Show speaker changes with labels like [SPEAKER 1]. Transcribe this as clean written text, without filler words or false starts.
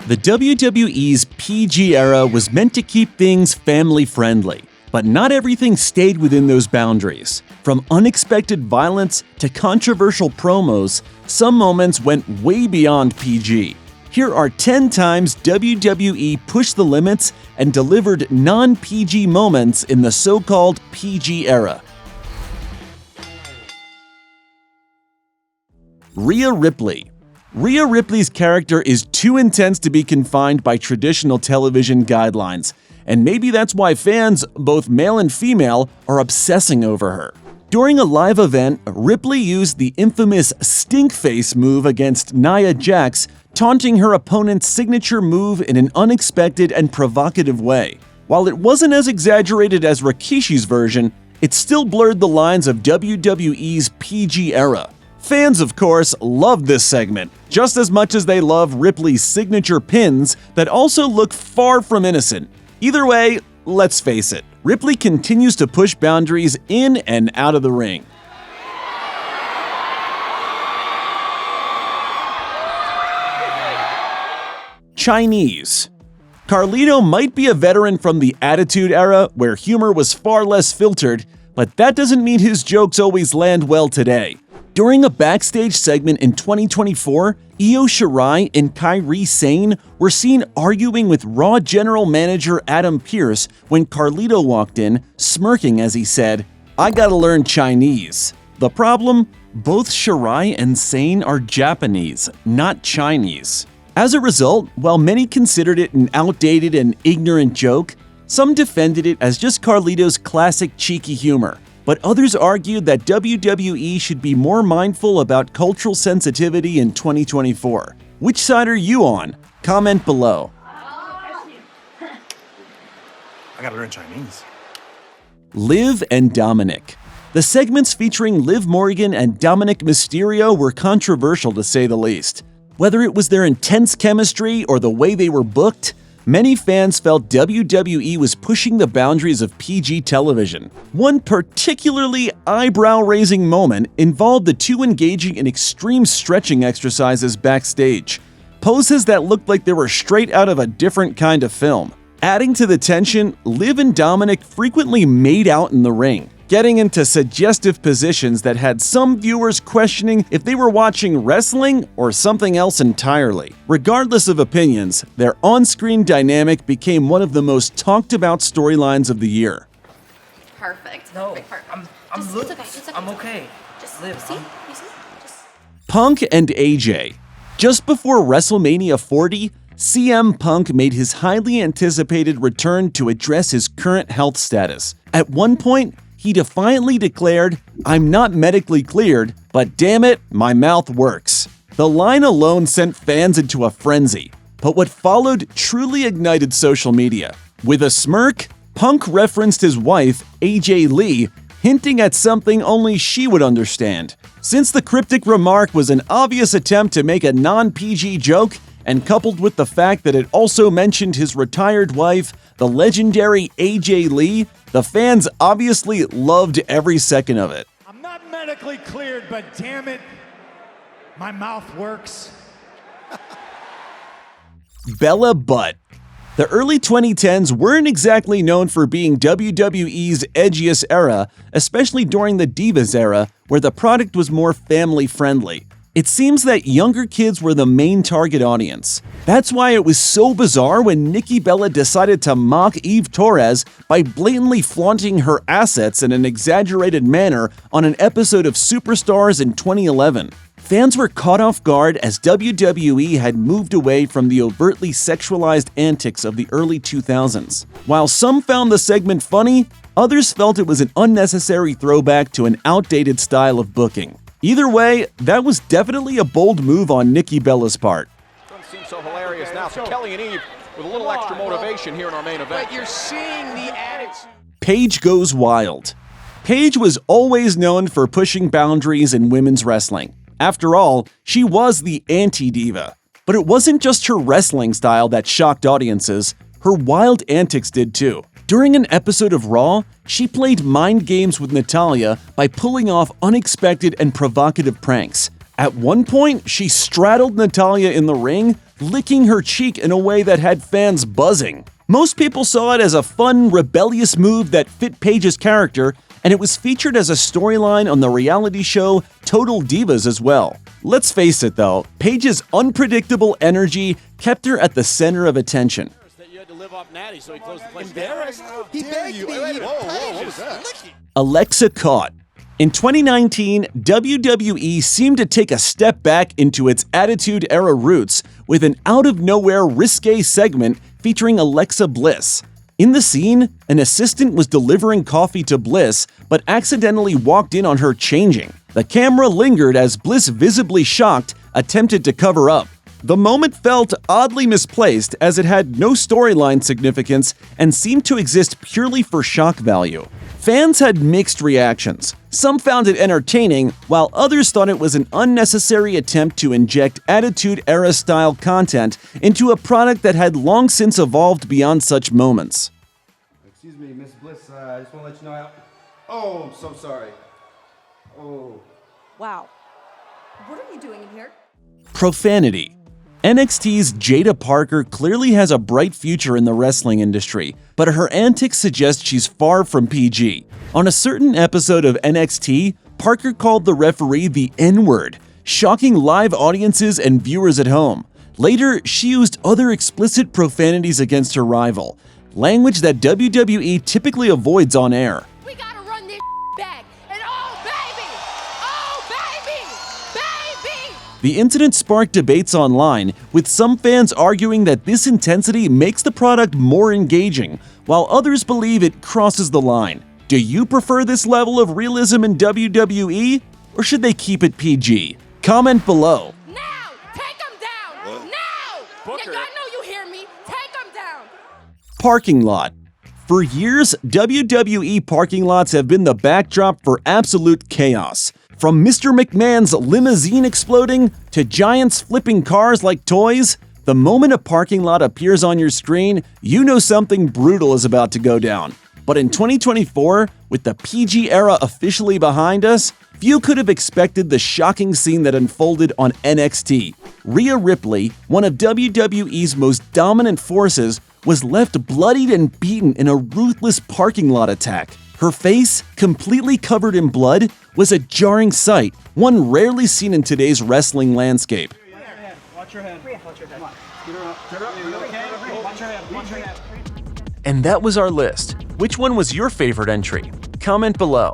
[SPEAKER 1] The WWE's PG era was meant to keep things family-friendly, but not everything stayed within those boundaries. From unexpected violence to controversial promos, some moments went way beyond PG. Here are 10 times WWE pushed the limits and delivered non-PG moments in the so-called PG era. Ria Ripley. Ria Ripley's character is too intense to be confined by traditional television guidelines, and maybe that's why fans, both male and female, are obsessing over her. During a live event, Ripley used the infamous stink face move against Nia Jax, taunting her opponent's signature move in an unexpected and provocative way. While it wasn't as exaggerated as Rikishi's version, it still blurred the lines of WWE's PG era. Fans, of course, loved this segment, just as much as they love Ripley's signature pins that also look far from innocent. Either way, let's face it, Ripley continues to push boundaries in and out of the ring. Chinese. Carlito might be a veteran from the Attitude Era, where humor was far less filtered, but that doesn't mean his jokes always land well today. During a backstage segment in 2024, Io Shirai and Kairi Sane were seen arguing with Raw General Manager Adam Pearce when Carlito walked in, smirking as he said, "I gotta learn Chinese." The problem? Both Shirai and Sane are Japanese, not Chinese. As a result, while many considered it an outdated and ignorant joke, some defended it as just Carlito's classic cheeky humor. But others argued that WWE should be more mindful about cultural sensitivity in 2024. Which side are you on? Comment below.
[SPEAKER 2] I gotta learn Chinese.
[SPEAKER 1] Liv and Dominik. The segments featuring Liv Morgan and Dominik Mysterio were controversial to say the least. Whether it was their intense chemistry or the way they were booked, many fans felt WWE was pushing the boundaries of PG television. One particularly eyebrow-raising moment involved the two engaging in extreme stretching exercises backstage, poses that looked like they were straight out of a different kind of film. Adding to the tension, Liv and Dominik frequently made out in the ring, getting into suggestive positions that had some viewers questioning if they were watching wrestling or something else entirely. Regardless of opinions, their on-screen dynamic became one of the most talked about storylines of the year.
[SPEAKER 3] Perfect.
[SPEAKER 4] No,
[SPEAKER 3] Perfect.
[SPEAKER 4] I'm
[SPEAKER 3] Just-
[SPEAKER 4] look.
[SPEAKER 3] it's okay, it's okay.
[SPEAKER 4] I'm okay.
[SPEAKER 3] Just
[SPEAKER 4] Liv,
[SPEAKER 3] see?
[SPEAKER 4] I'm-
[SPEAKER 3] You see? Just...
[SPEAKER 1] Punk and AJ. Just before WrestleMania 40, CM Punk made his highly anticipated return to address his current health status. At one point, he defiantly declared, "I'm not medically cleared, but damn it, my mouth works." The line alone sent fans into a frenzy, but what followed truly ignited social media. With a smirk, Punk referenced his wife, AJ Lee, hinting at something only she would understand. Since the cryptic remark was an obvious attempt to make a non-PG joke, and coupled with the fact that it also mentioned his retired wife, the legendary AJ Lee, the fans obviously loved every second of it.
[SPEAKER 5] I'm not medically cleared, but damn it, my mouth works.
[SPEAKER 1] Bella Butt. The early 2010s weren't exactly known for being WWE's edgiest era, especially during the Divas era, where the product was more family-friendly. It seems that younger kids were the main target audience. That's why it was so bizarre when Nikki Bella decided to mock Eve Torres by blatantly flaunting her assets in an exaggerated manner on an episode of Superstars in 2011. Fans were caught off guard as WWE had moved away from the overtly sexualized antics of the early 2000s. While some found the segment funny, others felt it was an unnecessary throwback to an outdated style of booking. Either way, that was definitely a bold move on Nikki Bella's part.
[SPEAKER 6] Doesn't seem so hilarious now. So Kelly and Eve with a little extra motivation here in our main event.
[SPEAKER 7] But you're seeing the attitude.
[SPEAKER 1] Paige goes wild. Paige was always known for pushing boundaries in women's wrestling. After all, she was the anti-diva. But it wasn't just her wrestling style that shocked audiences, her wild antics did too. During an episode of Raw, she played mind games with Natalya by pulling off unexpected and provocative pranks. At one point, she straddled Natalya in the ring, licking her cheek in a way that had fans buzzing. Most people saw it as a fun, rebellious move that fit Paige's character, and it was featured as a storyline on the reality show Total Divas as well. Let's face it though, Paige's unpredictable energy kept her at the center of attention.
[SPEAKER 7] You had to live off Natty, so he closed the place down. He begged me.
[SPEAKER 6] Whoa, what was that?
[SPEAKER 1] Alexa caught. In 2019, WWE seemed to take a step back into its Attitude Era roots with an out-of-nowhere risque segment featuring Alexa Bliss. In the scene, an assistant was delivering coffee to Bliss but accidentally walked in on her changing. The camera lingered as Bliss, visibly shocked, attempted to cover up. The moment felt oddly misplaced as it had no storyline significance and seemed to exist purely for shock value. Fans had mixed reactions. Some found it entertaining, while others thought it was an unnecessary attempt to inject Attitude Era style content into a product that had long since evolved beyond such moments.
[SPEAKER 2] Excuse me, Miss Bliss, I just want to let you know Oh, I'm so sorry. Oh.
[SPEAKER 3] Wow. What are you doing in here?
[SPEAKER 1] Profanity. NXT's Jada Parker clearly has a bright future in the wrestling industry, but her antics suggest she's far from PG. On a certain episode of NXT, Parker called the referee the N-word, shocking live audiences and viewers at home. Later, she used other explicit profanities against her rival, language that WWE typically avoids on air.
[SPEAKER 3] We gotta run this back. And oh baby!
[SPEAKER 1] The incident sparked debates online, with some fans arguing that this intensity makes the product more engaging, while others believe it crosses the line. Do you prefer this level of realism in WWE, or should they keep it PG? Comment below.
[SPEAKER 3] Now! Take him down! Now!
[SPEAKER 6] Booker.
[SPEAKER 3] I know you hear me. Take him down!
[SPEAKER 1] Parking lot. For years, WWE parking lots have been the backdrop for absolute chaos. From Mr. McMahon's limousine exploding to giants flipping cars like toys, the moment a parking lot appears on your screen, you know something brutal is about to go down. But in 2024, with the PG era officially behind us, few could have expected the shocking scene that unfolded on NXT. Ria Ripley, one of WWE's most dominant forces, was left bloodied and beaten in a ruthless parking lot attack. Her face, completely covered in blood, was a jarring sight, one rarely seen in today's wrestling landscape.
[SPEAKER 7] Watch your head. Watch your head. Get her up. Get her up. You okay? Watch your head. Watch your head.
[SPEAKER 1] And that was our list. Which one was your favorite entry? Comment below.